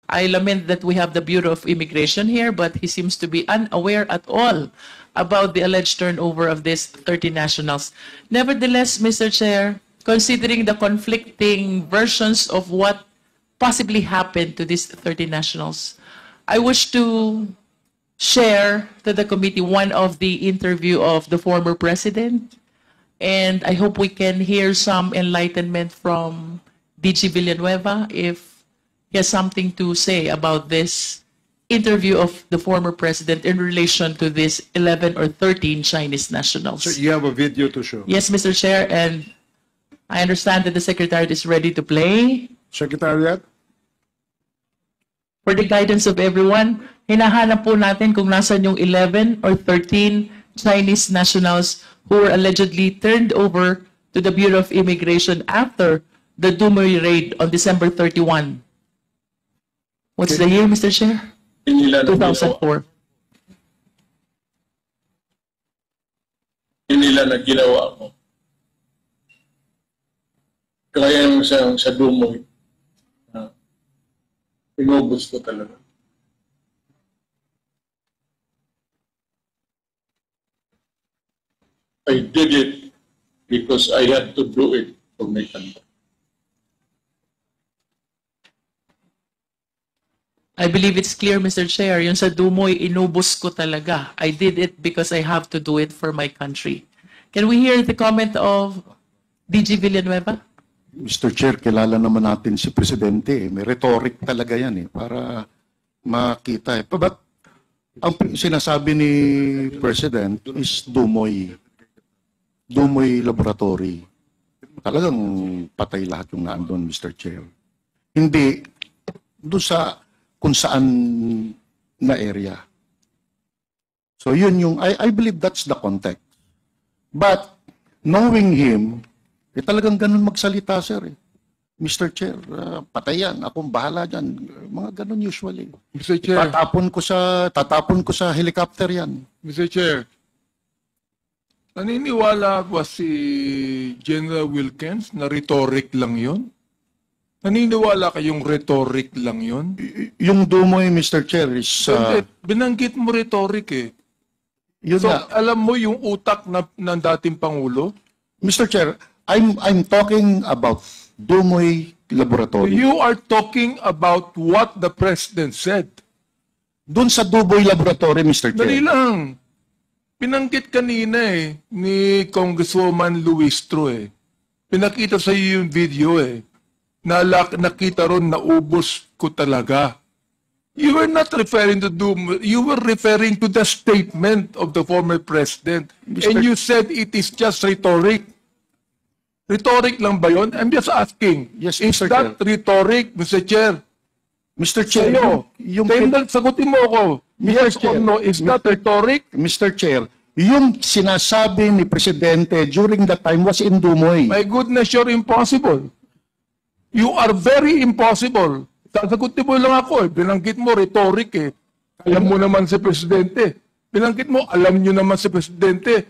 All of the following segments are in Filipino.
I lament that we have the Bureau of Immigration here, but he seems to be unaware at all about the alleged turnover of these 30 nationals. Nevertheless, Mr. Chair, considering the conflicting versions of what possibly happened to these 30 nationals, I wish to share to the committee one of the interview of the former president, and I hope we can hear some enlightenment from DG Villanueva if he has something to say about this interview of the former president in relation to these 11 or 13 Chinese nationals. So you have a video to show. Yes, Mr. Chair, and I understand that the Secretariat is ready to play. Secretariat? For the guidance of everyone, hinahanap po natin kung nasan yung 11 or 13 Chinese nationals who were allegedly turned over to the Bureau of Immigration after the Dumoy raid on December 31. What's the year, Mr. Chair? 2004. Nila na ginawa mo. Kaya yung sa Dumoy, inubos ko talaga. I did it because I had to do it for my country. I believe it's clear, Mr. Chair, yung sa Dumoy, inubos ko talaga. I did it because I have to do it for my country. Can we hear the comment of DG Villanueva? Mr. Chair, kilala naman natin si Presidente. May rhetoric talaga yan para makita. But ang sinasabi ni President is Dumoy. Dumoy Laboratory. Talagang patay lahat yung naandun, Mr. Chair. Hindi doon sa kung saan na area. So yun yung, I believe that's the context. But knowing him, talagang ganun magsalita, sir. Mr. Chair, patayan, akong bahala dyan. Mga ganun usually. Mr. Chair. Tatapon ko sa helicopter yan. Mr. Chair, naniniwala ba si General Wilkins na rhetoric lang yun? Naniniwala kayong rhetoric lang yun? Yung Dumoy, Mr. Chair, is... binanggit mo rhetoric eh. Yun So, na. alam mo yung utak ng dating Pangulo? Mr. Chair, I'm talking about Dumoy Laboratory. You are talking about what the President said. Doon sa Dumoy Laboratory, Mr. Dali Chair. lang. Pinanggit kanina ni Congresswoman Luistro Pinakita sa iyo yung video Nakita ron na ubos ko talaga. You were not referring to you were referring to the statement of the former president. And you said it is just rhetoric. Rhetoric lang ba yun? I'm just asking. Yes, is Mr. that Chair. rhetoric, Mr. Chair? Mr. Chair, Sa'yo. Sagutin mo ako. Mr. Yes or Chair. no, is that rhetoric? Mr. Chair, yung sinasabi ni Presidente during that time was in Dumoy. My goodness, you're impossible. You are very impossible. Sasagutin mo lang ako Binanggit mo rhetoric Alam mo naman si Presidente. Binanggit mo, alam nyo naman si Presidente.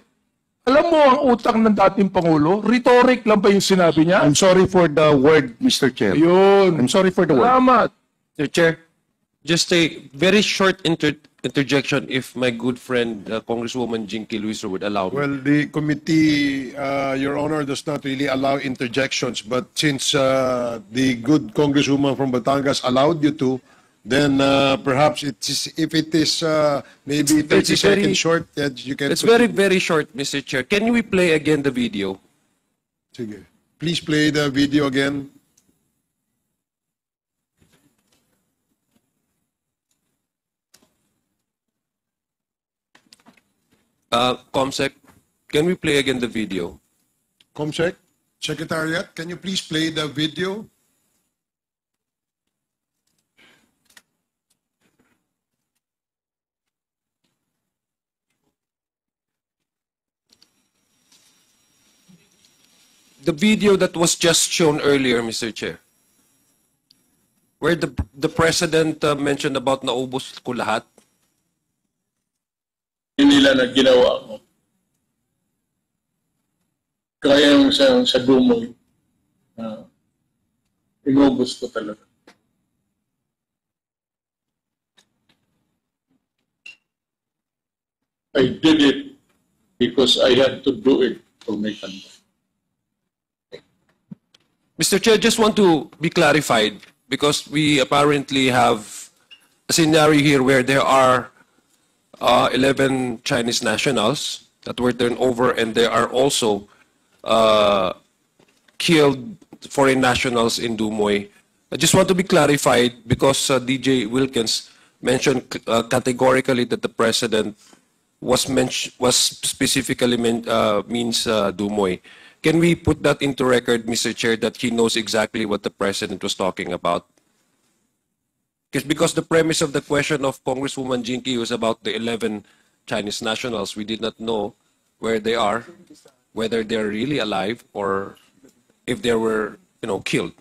Alam mo ang utak ng dating Pangulo? Rhetoric lang ba yung sinabi niya? I'm sorry for the word, Mr. Chair. Yun. I'm sorry for the word. Salamat. Mr. Chair, just a very short interjection if my good friend Congresswoman Jinky Luistro would allow me. Well, the committee, Your Honor, does not really allow interjections, but since the good Congresswoman from Batangas allowed you to, then perhaps if it is maybe 30 seconds short, you can... It's very, very short, Mr. Chair. Can we play again the video? Sige. Please play the video again. Comsec, can we play again the video? Comsec, Secretariat, can you please play the video? The video that was just shown earlier, Mr. Chair, where the President mentioned about naubos ko lahat. Nila na ginawa mo. Kaya yung sa Dumoy, inubos ko talaga. I did it because I had to do it for my country. Mr. Chair, just want to be clarified because we apparently have a scenario here where there are 11 Chinese nationals that were turned over, and there are also killed foreign nationals in Dumoy. I just want to be clarified because DJ Wilkins mentioned categorically that the president was specifically means Dumoy. Can we put that into record, Mr. Chair, that he knows exactly what the president was talking about? Because the premise of the question of Congresswoman Jinky was about the 11 Chinese nationals. We did not know where they are, whether they're really alive or if they were, killed.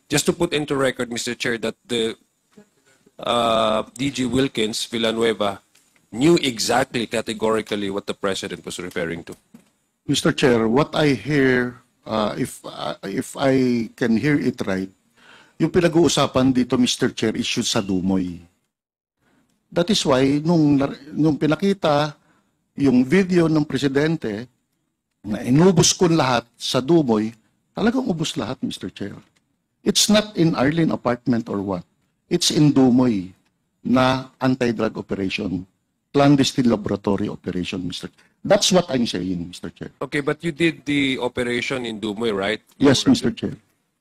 Just to put into record, Mr. Chair, that the DG Wilkins Villanueva knew exactly categorically what the president was referring to. Mr. Chair, what I hear, if I can hear it right, yung pinag-uusapan dito, Mr. Chair, issue sa Dumoy. That is why, nung pinakita yung video ng presidente, na inubos ko lahat sa Dumoy, talagang ubos lahat, Mr. Chair. It's not in Arlene apartment or what. It's in Dumoy na anti-drug operation, clandestine laboratory operation, Mr. Chair. That's what I'm saying, Mr. Chair. Okay, but you did the operation in Dumoy, right? Yes, Mr. Chair.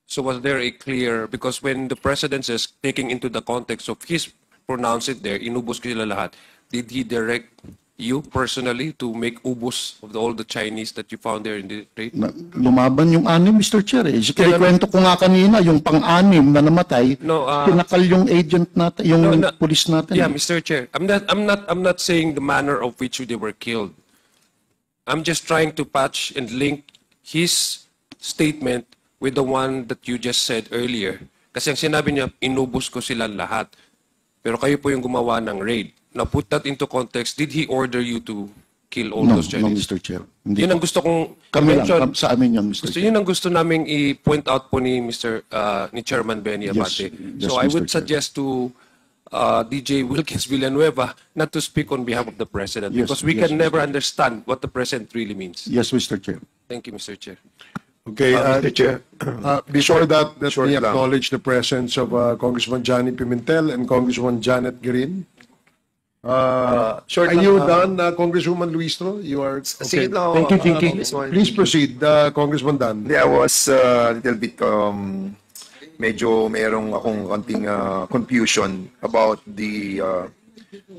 So was there a clear, because when the president says, taking into the context of his pronounce it there, inubos ko sila lahat, did he direct you personally to make ubos of all the Chinese that you found there in the raid? Lumaban yung anim, Mr. Chair. Kaya kwento ko nga kanina, yung pang-anim na namatay, pinakal yung agent natin, yung police natin. Yeah, Mr. Chair. I'm not saying the manner of which they were killed. I'm just trying to patch and link his statement with the one that you just said earlier. Kasi ang sinabi niya, inubos ko sila lahat. Pero kayo po yung gumawa ng raid. Now, put that into context, did he order you to kill all those No, Chinese? Mr. Chair. Hindi Yun ang po. gusto kong Kami i-mention. lang, sa amin yun, Mr. Chair. Yun ang gusto naming i-point out po ni ni Chairman Benny Abate. Yes, So I Mr. would Chair. suggest to DJ Wilkins Villanueva not to speak on behalf of the President Yes, because we yes, can never understand what the President really means. Yes, Mr. Chair. Thank you, Mr. Chair. Okay, Mr. Chair. before that, let Short me lang. acknowledge the presence of Congressman Johnny Pimentel and Congresswoman Janet Green. Short Are lang, you done, Congresswoman Luistro? You are okay. Sige lang, Thank you, thank you. Please proceed, Congressman Dan. I was a little bit, medyo merong akong konting confusion about the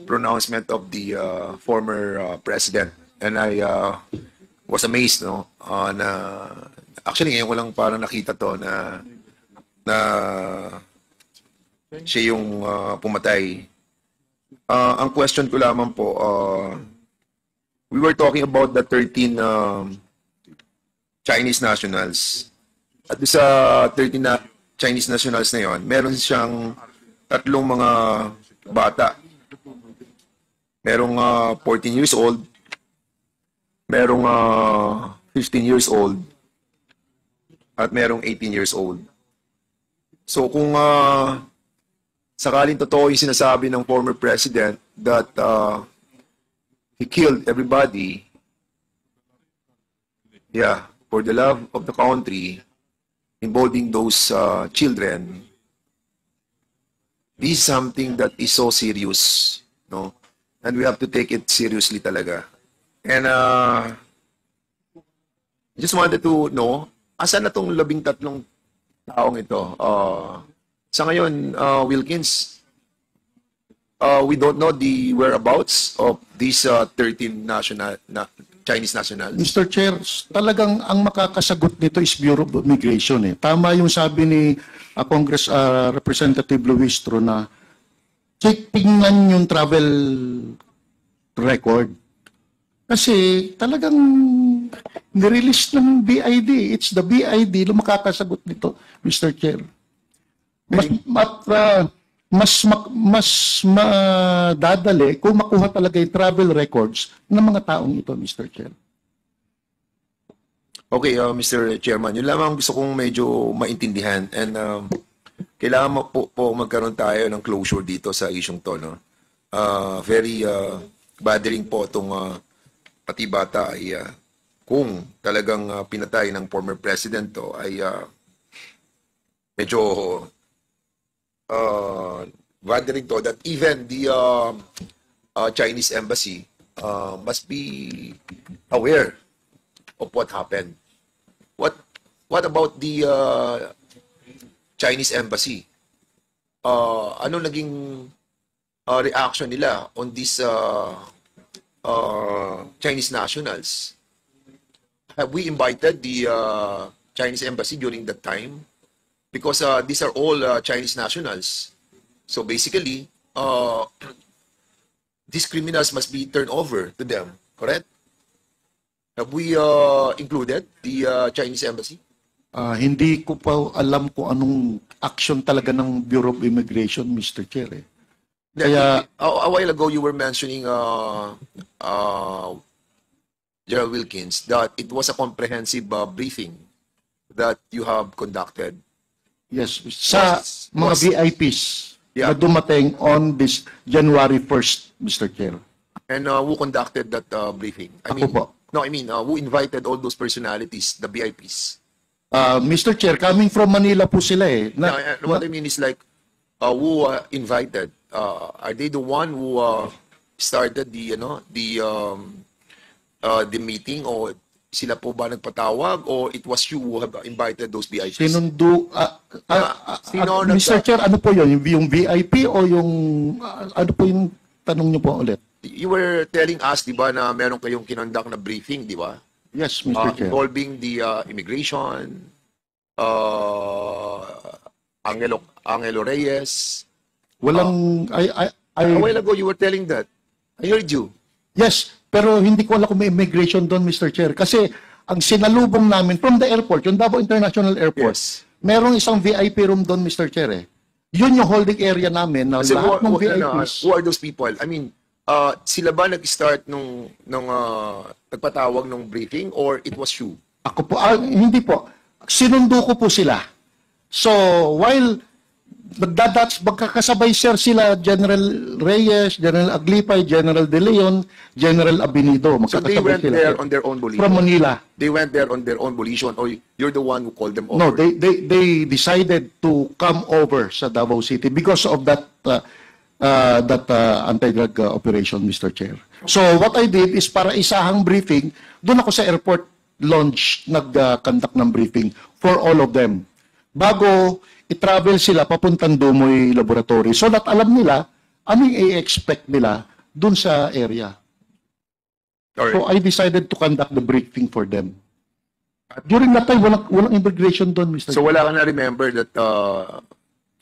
pronouncement of the former president. And I was amazed, no? Actually, ngayon ko lang parang nakita to na siya yung pumatay. Ang question ko lamang po, we were talking about the 13 Chinese nationals. At doon sa 13 Chinese nationals na yon, meron siyang tatlong mga bata. Merong 14 years old, merong 15 years old, at merong 18 years old. So kung sakaling totoo yung sinasabi ng former president that he killed everybody, yeah, for the love of the country, involving those children, this is something that is so serious, no? And we have to take it seriously talaga. And just wanted to know, asan na tong 13 taong ito? Sa ngayon, Wilkins, we don't know the whereabouts of these 13 Chinese nationals. Mr. Chair, talagang ang makakasagot nito is Bureau of Immigration. Tama yung sabi ni Congress Representative Luistro na tingnan yung travel record. Kasi talagang nirelease ng BID. It's the BID na makakasagot nito, Mr. Chair. Mas madadali kung makuha talaga yung travel records ng mga taong ito, Mr. Chair. Okay, Mr. Chairman, yun lamang gusto kong medyo maintindihan and kailangan po magkaroon tayo ng closure dito sa isyong to. No? Very bothering po itong pati bata ay kung talagang pinatay ng former president to ay medyo bothering to that even the Chinese embassy must be aware of what happened. What about the Chinese embassy? Ano naging reaction nila on these Chinese nationals? Have we invited the Chinese embassy during that time? Because these are all Chinese nationals. So basically, these criminals must be turned over to them, correct? Have we included the Chinese embassy? Hindi ko pa alam kung anong action talaga ng Bureau of Immigration, Mr. Chair. Kaya, A while ago, you were mentioning General Wilkins that it was a comprehensive briefing that you have conducted. yes, sa mga VIPs Yeah. na dumating on this January 1st, Mr. Chair. And who conducted that briefing? Ako po. No, I mean, who invited all those personalities, the VIPs? Mr. Chair, coming from Manila po sila eh. No, what I mean is like, who invited? Are they the one who started the, the meeting, or sila po ba nagpatawag, or it was you who have invited those VIPs? Sinundo, Sino Mr. Chair, ano po yun? Yung VIP o yung, ano po yung tanong niyo po ulit? You were telling us, di ba, na meron kayong kinonduct na briefing, di ba? Yes, Mr. Chair. Involving the immigration, Angelo Reyes. Walang, A while ago, you were telling that. I heard you. yes, pero hindi ko alam kung may immigration doon, Mr. Chair. Kasi ang sinalubong namin from the airport, yung Davao International Airport, Yes. merong isang VIP room doon, Mr. Chair eh. Yun yung holding area namin na So, lahat ng VIPs. who are those people? I mean, sila ba nag-start nung nagpatawag nung briefing, or it was you? Ako po, hindi po. Sinundo ko po sila. So, while magkakasabay sir sila, General Reyes, General Aglipay, General De Leon, General Abinido. So they Magkakasabay went sila. there on their own volition? From Manila. They went there on their own volition, or you're the one who called them over? No, they decided to come over sa Davao City because of that anti-drug operation, Mr. Chair. So what I did is para isahang briefing, doon ako sa airport lounge nag-conduct ng briefing for all of them. Bago i-travel sila papuntang Dumoy Laboratory so that alam nila anong i-expect nila doon sa area. Alright. So I decided to conduct the briefing for them. During that time, walang immigration doon, Mr. So wala ka na remember that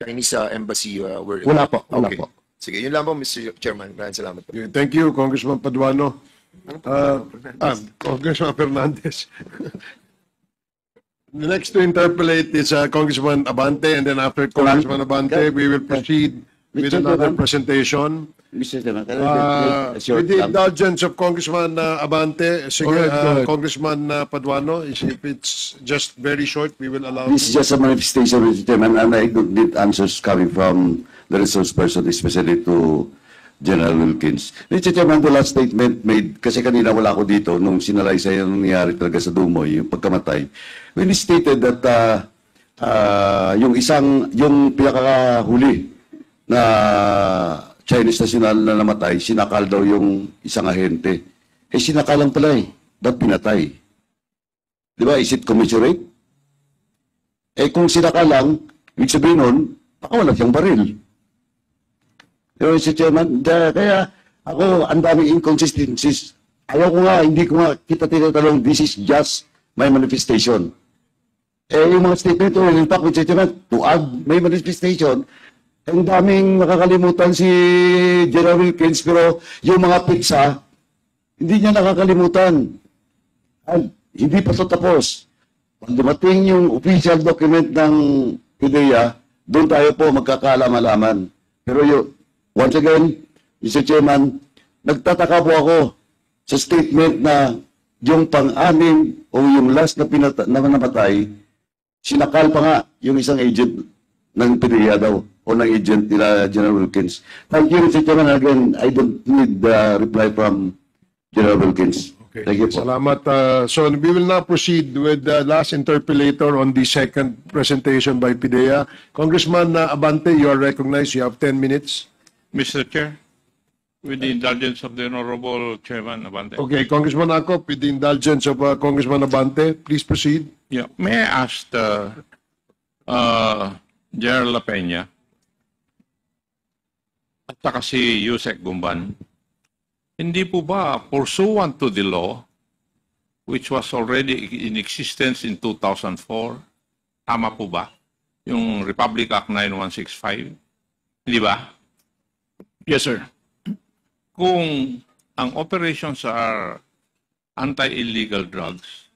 Chinese embassy were... Wala po, wala Okay. po. Sige, yun lang po, Mr. Chairman. Maraming salamat po. Okay, thank you, Congressman Paduano. Congressman Fernandez. The next to interpolate is Congressman Abante, and then after Congressman Abante, we will proceed with another presentation. Mr. Chairman, With the indulgence of Congressman Abante, sige, Go ahead. Congressman Paduano, if it's just very short, we will allow... this is just a manifestation, Mr. Chairman, and I don't need answers coming from the resource person, especially to General Wilkins. Mr. Chairman, the last statement made, kasi kanina wala ako dito, nung sinalaysay yung nangyari talaga sa Dumoy, yung pagkamatay, when he stated that yung pinakahuli na Chinese national na namatay, sinakal daw yung isang ahente. Eh, sinakal lang pala eh. Ba't pinatay? Di ba? Is it commensurate? Eh, kung sinakal lang, ibig sabihin nun, baka wala siyang baril. Di ba, Mr. Chairman? Kaya, ako, ang daming inconsistencies. Ayaw ko nga, hindi ko nga kita tinatanong, this is just my manifestation. Eh, yung mga statement, in fact, Mr. Chairman, to add my manifestation, ang daming nakakalimutan si General Wilkins, pero yung mga pizza, hindi niya nakakalimutan. At hindi pa ito tapos. Pag dumating yung official document ng PIDEA, doon tayo po magkakaalaman-alaman. Pero once again, Mr. Chairman, nagtataka po ako sa statement na yung pang-anim o yung last na namatay, sinakal pa nga yung isang agent ng PDEA daw o ng agent nila General Wilkins. Thank you, Mr. Chairman. Again, I don't need the reply from General Wilkins. Okay. Thank you po. Salamat. So we will now proceed with the last interpellator on the second presentation by PIDEA. Congressman Abante, you are recognized. You have 10 minutes. Mr. Chair, with the indulgence of the Honorable Chairman Abante. Okay, Congressman Akop, with the indulgence of Congressman Abante, please proceed. Yeah. May I ask General La Peña at saka si Yusek Gumban, hindi po ba pursuant to the law which was already in existence in 2004, tama po ba? Yung Republic Act 9165? Hindi ba? Yes, sir. Kung ang operations are anti-illegal drugs,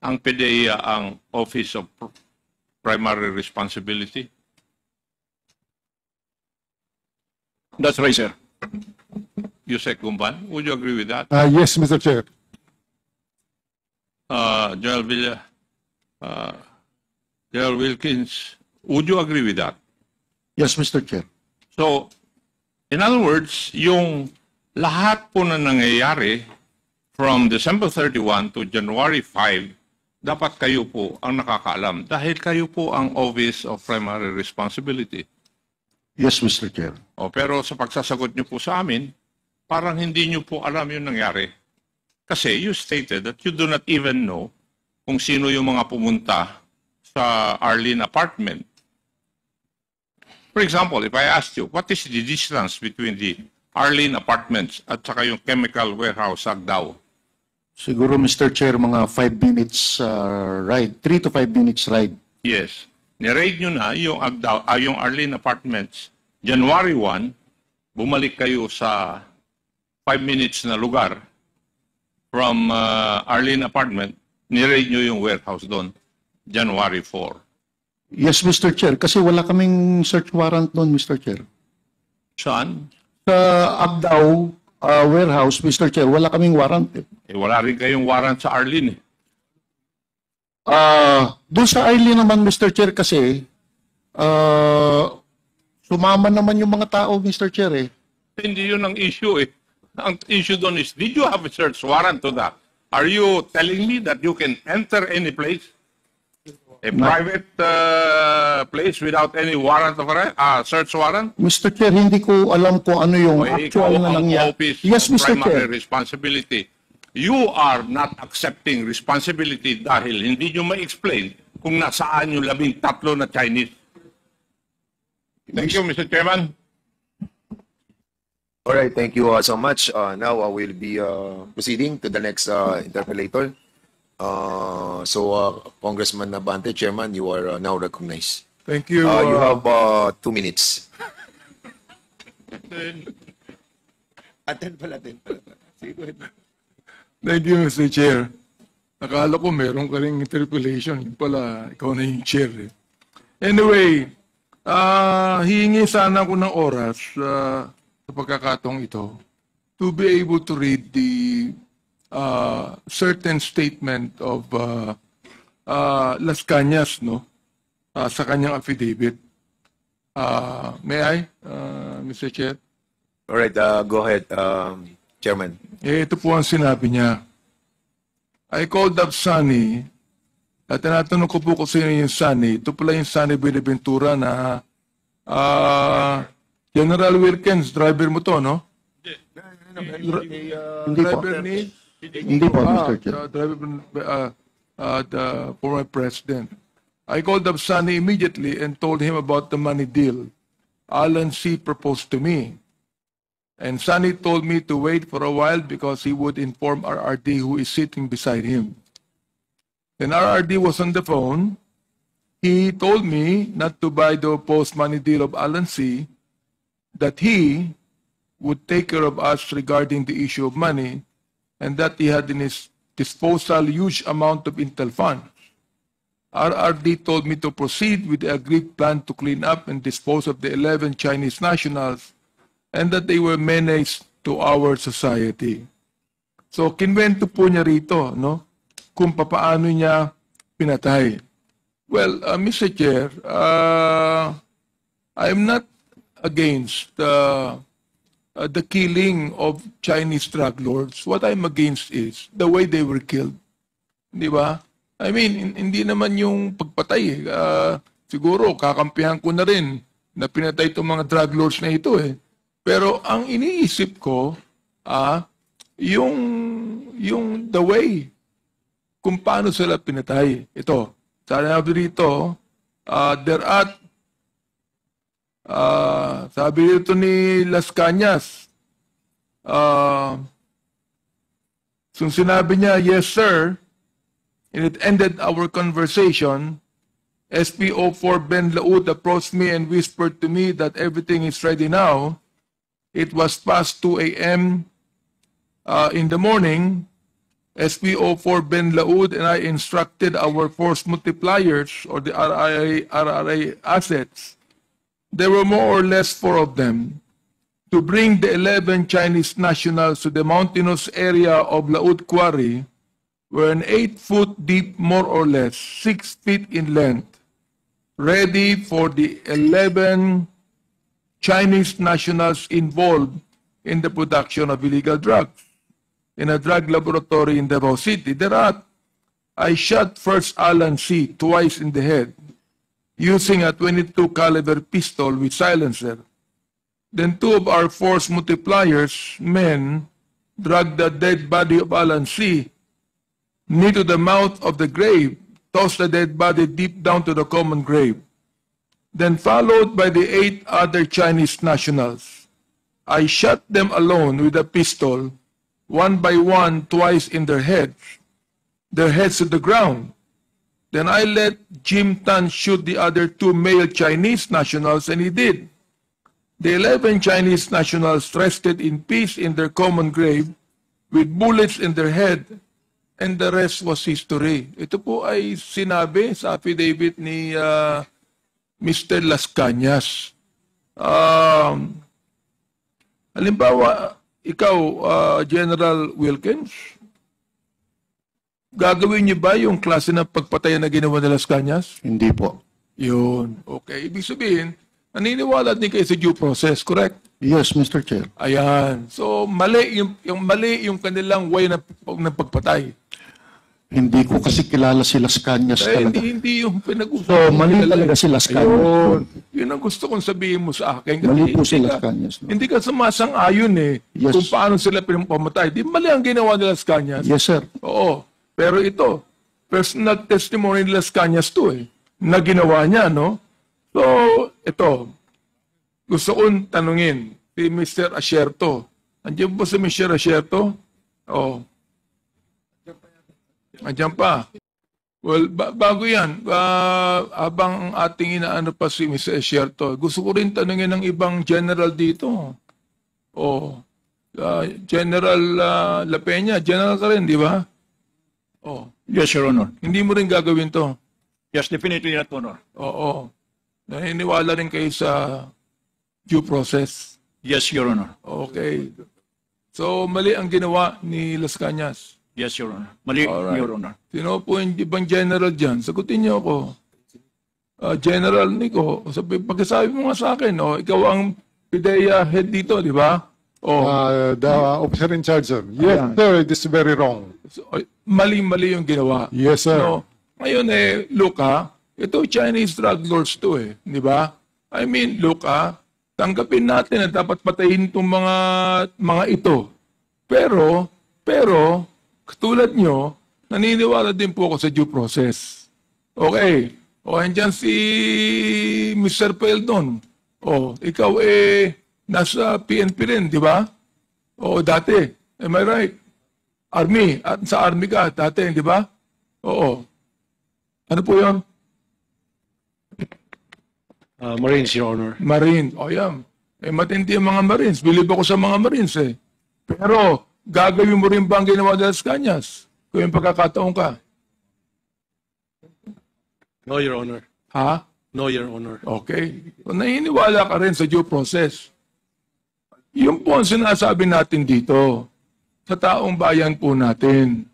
ang PDEA ang Office of Primary Responsibility. That's right, sir. Yusek Gumban, would you agree with that? Yes, Mr. Chair. General Villa, General Wilkins, would you agree with that? Yes, Mr. Chair. So, in other words, yung lahat po na nangyayari from December 31 to January 5, dapat kayo po ang nakakaalam dahil kayo po ang Office of Primary Responsibility. Yes, Mr. Chair. Pero sa pagsasagot niyo po sa amin, parang hindi niyo po alam yung nangyari. Kasi you stated that you do not even know kung sino yung mga pumunta sa Arlene apartment. For example, if I asked you, what is the distance between the Arlene apartments at saka yung chemical warehouse Agdao? Siguro, Mr. Chair, mga 5 minutes ride. 3 to 5 minutes ride. Yes. Ni-raid nyo na yung Agdao, yung Arlene apartments. January 1, bumalik kayo sa 5 minutes na lugar from Arlene apartment, ni-raid nyo yung warehouse doon, January 4. Yes, Mr. Chair, kasi wala kaming search warrant doon, Mr. Chair. Saan? Sa Agdao warehouse, Mr. Chair, wala kaming warrant. Wala rin kayong warrant sa Arlene. Doon sa Arlene naman, Mr. Chair, kasi sumama naman yung mga tao, Mr. Chair. Hindi yun ang issue eh. Ang issue doon is, did you have a search warrant to that? Are you telling me that you can enter any place? A private place without any warrant of search warrant? Mr. Chair, hindi ko alam kung ano yung Ikaw actual na ang nangyari. Office Yes, of Mr. Primary Chair. Responsibility. You are not accepting responsibility dahil hindi nyo ma-explain kung nasaan yung 13 na Chinese. Thank you, Mr. Chairman. All right, thank you so much. Now I will be proceeding to the next interpellator. Congressman Abante, Chairman, you are now recognized. Thank you. You have 2 minutes. Thank you, Mr. Chair. Akala ko meron ka ring interpellation. Yung pala, ikaw na yung chair. Anyway, hihingi sana ako ng oras sa pagkakataong ito to be able to read the certain statement of Las Cañas, no? Sa kanyang affidavit. May I, Mr. Chair? All right, go ahead, Chairman. Ito po ang sinabi niya. I called up Sunny at tinatanong ko po kung sino yung Sunny. Ito pala yung Sunny Buenaventura na General Wilkins, driver mo to, no? Hindi po. Driver ni? Hindi po, Mr. Chair. Driver the former president. I called up Sunny immediately and told him about the money deal Alan C. proposed to me. And Sunny told me to wait for a while because he would inform RRD who is sitting beside him. When RRD was on the phone, he told me not to buy the proposed money deal of Alan C., that he would take care of us regarding the issue of money, and that he had in his disposal huge amount of intel funds. RRD told me to proceed with the agreed plan to clean up and dispose of the 11 Chinese nationals and that they were menace to our society. So, kinwento po niya rito, no? Kung papaano niya pinatay. Well, Mr. Chair, I'm not against the killing of Chinese drug lords. What I'm against is the way they were killed. Di ba? I mean, hindi naman yung pagpatay. Siguro, kakampihan ko na rin na pinatay itong mga drug lords na ito eh. Pero ang iniisip ko, yung the way kung paano sila pinatay. Ito, sabi dito, sabi dito ni Las Cañas, so sinabi niya, yes sir, and it ended our conversation. SPO4 Ben Laud approached me and whispered to me that everything is ready now. It was past 2 a.m. In the morning. SPO4 Ben Laud and I instructed our force multipliers or the RRA assets. There were more or less 4 of them to bring the 11 Chinese nationals to the mountainous area of Laud Quarry, where an 8-foot deep, more or less 6 feet in length, ready for the 11 Chinese nationals involved in the production of illegal drugs in a drug laboratory in Davao City. Thereat, I shot first Alan C. twice in the head using a 22 caliber pistol with silencer. Then 2 of our force multipliers men dragged the dead body of Alan C. near to the mouth of the grave, tossed the dead body deep down to the common grave. Then followed by the 8 other Chinese nationals. I shot them alone with a pistol, one by one, twice in their heads to the ground. Then I let Jim Tan shoot the other 2 male Chinese nationals, and he did. The 11 Chinese nationals rested in peace in their common grave with bullets in their head, and the rest was history. Ito po ay sinabi sa affidavit ni Mr. Las Cañas. Halimbawa, ikaw, General Wilkins, gagawin niyo ba yung klase ng pagpatay na ginawa ni Las Cañas? Hindi po. Yun. Okay. Ibig sabihin, naniniwala din kayo sa due process, correct? Yes, Mr. Chair. Ayan. So, mali yung kanilang way ng pagpatay. Hindi ko kasi kilala si Las Cañas talaga. Hindi yung pinag-usapan. So, mali talaga si Las Cañas. Ayun. Yun ang gusto kong sabihin mo sa akin. Mali po si Las Cañas. No? Hindi ka sumasang-ayon Yes. kung paano sila pinapamatay. Di mali ang ginawa ni Las Cañas. Yes, sir. Oo. Pero ito, personal testimony ni Las Cañas to na ginawa niya, no? So, ito, gusto kong tanungin si Mr. Asierto. Andiyan po si Mr. Asierto? Oo. Andiyan pa. Well, bago yan, habang ating inaano pa si Mr. Asierto, gusto ko rin tanungin ng ibang general dito. Oh, General La Peña, general ka rin, di ba? Oh. Yes, Your Honor. Hindi mo rin gagawin to. Yes, definitely not, Honor. Oo. Naniniwala rin kayo sa due process. Yes, Your Honor. Okay. So, mali ang ginawa ni Las Cañas. Yes, Your Honor. Mali, Alright. Your Honor. Sino po yung ibang general dyan? Sagutin niyo ako. General Nico, pagkasabi mo nga sa akin, ikaw ang PIDEA head dito, di ba? The officer in charge, sir. Yes, sir, it is very wrong. So, mali-mali yung ginawa. Yes, sir. No? Ngayon look ito Chinese drug lords to di ba? I mean, look tanggapin natin na dapat patayin itong mga ito. Pero, katulad nyo, naniniwala din po ako sa due process. Okay. Andyan si Mr. Peldon. Ikaw nasa PNP rin, di ba? Dati. Am I right? Army. At sa Army ka, dati, di ba? Oo. Ano po yun? Marines, Your Honor. Marine. Yan. Matindi ang mga Marines. Believe ako sa mga Marines Pero, gagawin mo rin ba ang ginawa ni Las Cañas? Kung yung pagkakataon ka. No, Your Honor. Ha? No, Your Honor. Okay. Kung naniniwala ka rin sa due process, yung po ang sinasabi natin dito, sa taong bayan po natin.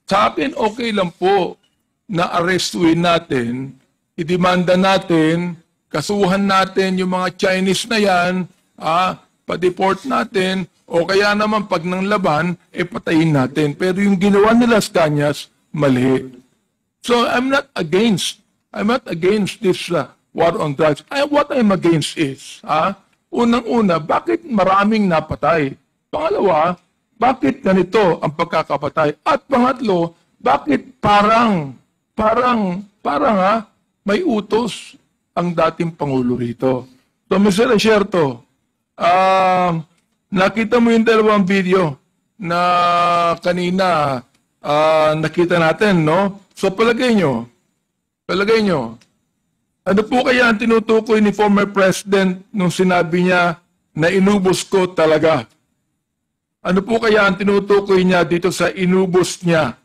Sa akin, okay lang po na arrestuin natin, idemanda natin, kasuhan natin yung mga Chinese na yan, pa-deport natin, o kaya naman pag nang laban, patayin natin. Pero yung ginawa nila sa Kanyas, mali. So I'm not against this war on drugs. What I'm against is, unang-una, bakit maraming napatay? Pangalawa, bakit ganito ang pagkakapatay? At pangatlo, bakit parang may utos ang dating Pangulo rito? So, Mr. Ejerto, nakita mo yung dalawang video na kanina nakita natin, no? So, palagay nyo, ano po kaya ang tinutukoy ni former President nung sinabi niya na inubos ko talaga? Ano po kaya ang tinutukoy niya dito sa inubos niya?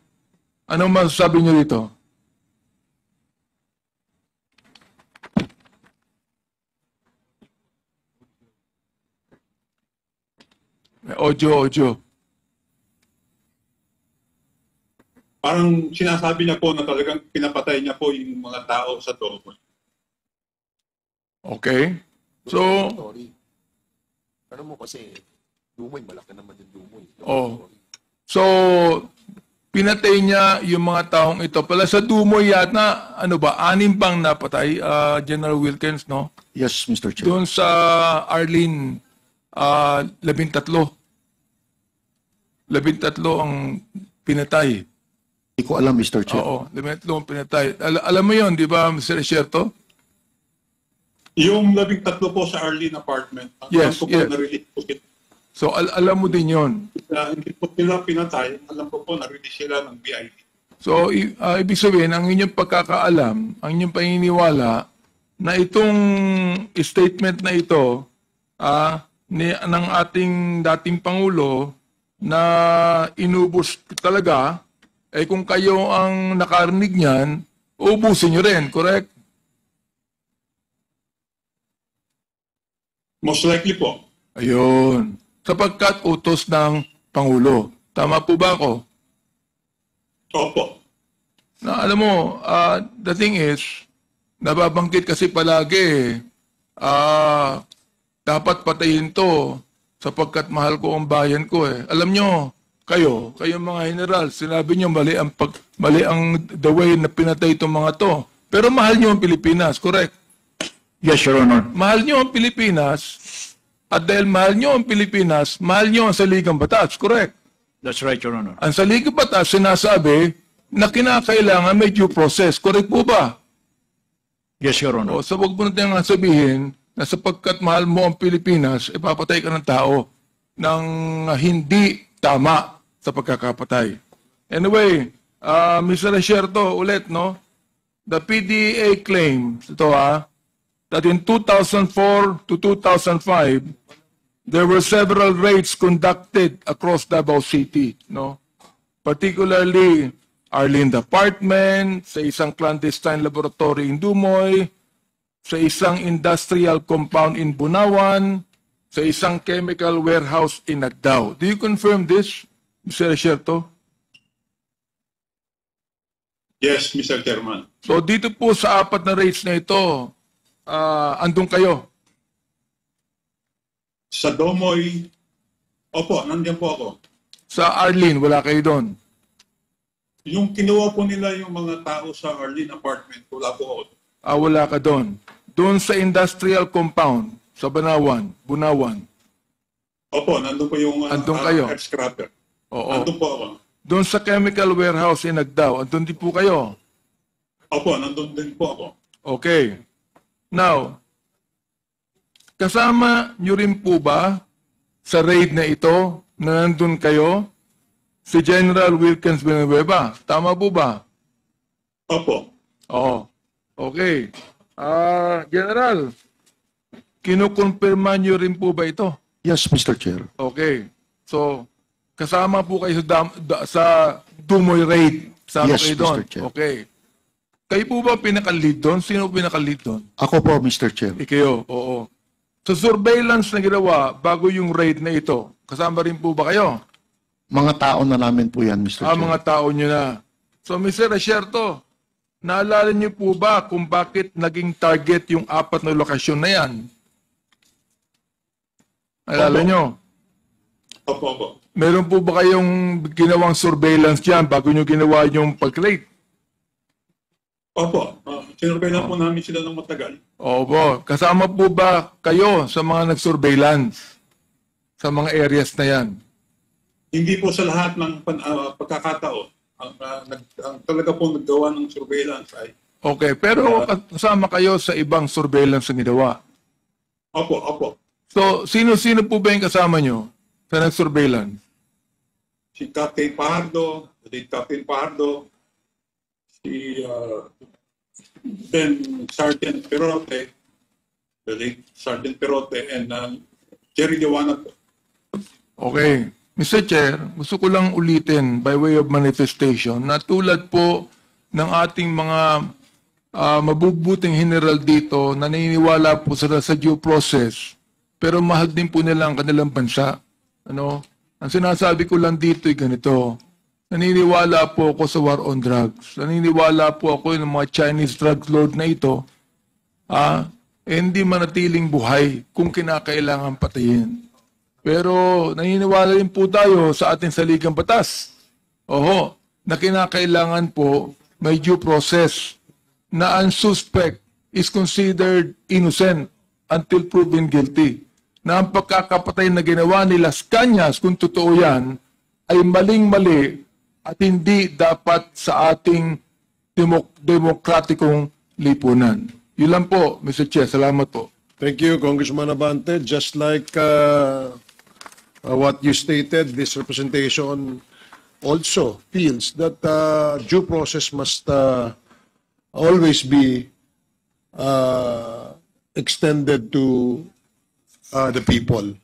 Anong masasabi niyo dito? May audio. Parang sinasabi niya po na talagang pinapatay niya po yung mga tao sa Domo. Okay. So, Ano mo kasi, Dumoy, malaki naman yung Dumoy. So, pinatay niya yung mga taong ito. Pala sa Dumoy yata, 6 pang napatay, General Wilkins, no? Yes, Mr. Chair. Doon sa Arlene, 13. 13 ang pinatay. Hindi ko alam, Mr. Chair. Oo, 13 ang pinatay. Alam mo yon, di ba, Mr. Ejerto? Yung 13 po sa Arlene apartment. Yes, alam ko po, yes. na-release po sila. So, alam mo din yon. Hindi po sila pinatay. Alam ko po, na-release sila ng BID. So, ibig sabihin, ang inyong pagkakaalam, ang inyong paniniwala, na itong statement na ito ng ating dating Pangulo na inubos talaga, kung kayo ang nakarinig niyan, ubusin nyo rin, correct? Most likely po. Ayun. Sapagkat utos ng Pangulo. Tama po ba ako? Opo. Na, alam mo, the thing is, nababanggit kasi palagi, dapat patayin to sapagkat mahal ko ang bayan ko eh. Alam nyo, kayo mga general, sinabi nyo mali ang the way na pinatay itong mga to. Pero mahal nyo ang Pilipinas, correct? Yes, Your Honor. Mahal nyo ang Pilipinas, at dahil mahal nyo ang Pilipinas, mahal nyo ang saligang batas, correct? That's right, Your Honor. Ang saligang batas sinasabi na kinakailangan may due process, correct po ba? Yes, Your Honor. O, so wag mo natin nga sabihin na sapagkat mahal mo ang Pilipinas, ipapatay ka ng tao ng hindi tama sa pagkakapatay. Anyway, Mr. Ejerto, ulit, no? The PDEA claims, that in 2004 to 2005, there were several raids conducted across Davao City, no? Particularly Arlene Apartment, sa isang clandestine laboratory in Dumoy, sa isang industrial compound in Bunawan, sa isang chemical warehouse in Agdao. Do you confirm this, Mr. Ejerto? Yes, Mr. Chairman. So dito po sa 4 na raids na ito, andun kayo? Sa Domoy, opo, nandiyan po ako. Sa Arlene, wala kayo doon? Yung kinuha po nila yung mga tao sa Arlene apartment, wala po ako. Wala ka doon. Doon sa industrial compound, sa Bunawan. Opo, nandun po yung Andun kayo? scrapper. Oo. Nandun po ako. Doon sa chemical warehouse in Agdao, andun din po kayo? Opo, nandun din po ako. Okay. Now, kasama nyo rin po ba sa raid na ito na nandun kayo si General Wilkins Villanueva? Tama po ba? Opo. Oo. Okay. General, kinukumpirma nyo rin po ba ito? Yes, Mr. Chair. Okay. So, kasama po kayo sa Dumoy raid. Kasama Yes, kayo doon. Mr. Chair. Okay. Kayo po ba pinaka-lead doon? Sino pinaka-lead doon? Ako po, Mr. Chair. Ikayo, oo. Sa surveillance na ginawa bago yung raid na ito, kasama rin po ba kayo? Mga tao na namin po yan, Mr. Chair. Mga tao nyo na. So, Mr. Ejerto, Naalala niyo po ba kung bakit naging target yung 4 na lokasyon na yan? Naalala Opo. niyo? Opo. Meron po ba kayong ginawang surveillance dyan bago niyo ginawa yung pag-rate? Opo. Sinurveillan po namin sila ng matagal. Opo. Kasama po ba kayo sa mga nag-surveillance sa mga areas na yan? Hindi po sa lahat ng pagkakataon. Ang talaga po naggawa ng surveillance ay Okay, pero kasama kayo sa ibang surveillance na ginawa. opo. So, sino-sino po ba yung kasama nyo sa nag-surveillance? Si Captain Pardo, si Captain Pardo, si then Sergeant Perote, Sergeant Perote, and Jerry Dewana po. Okay. Mr. Chair, gusto ko lang ulitin by way of manifestation na tulad po ng ating mga mabubuting general dito, naniniwala po sila sa due process, pero mahal din po nila ang kanilang bansa. Ano? Ang sinasabi ko lang dito ay ganito. Naniniwala po ako sa war on drugs. Naniniwala po ako ng mga Chinese drug lord na ito, hindi manatiling buhay kung kinakailangan patayin. Pero naniniwala rin po tayo sa ating saligang batas. Oho, na kinakailangan po may due process na ang suspect is considered innocent until proven guilty. Na ang pagkakapatay na ginawa ni Las Cañas, kung totoo yan, ay maling-mali at hindi dapat sa ating demokratikong lipunan. Yun lang po, Mr. Chair. Salamat po. Thank you, Congressman Abante. Just like what you stated, this representation also feels that due process must always be extended to the people.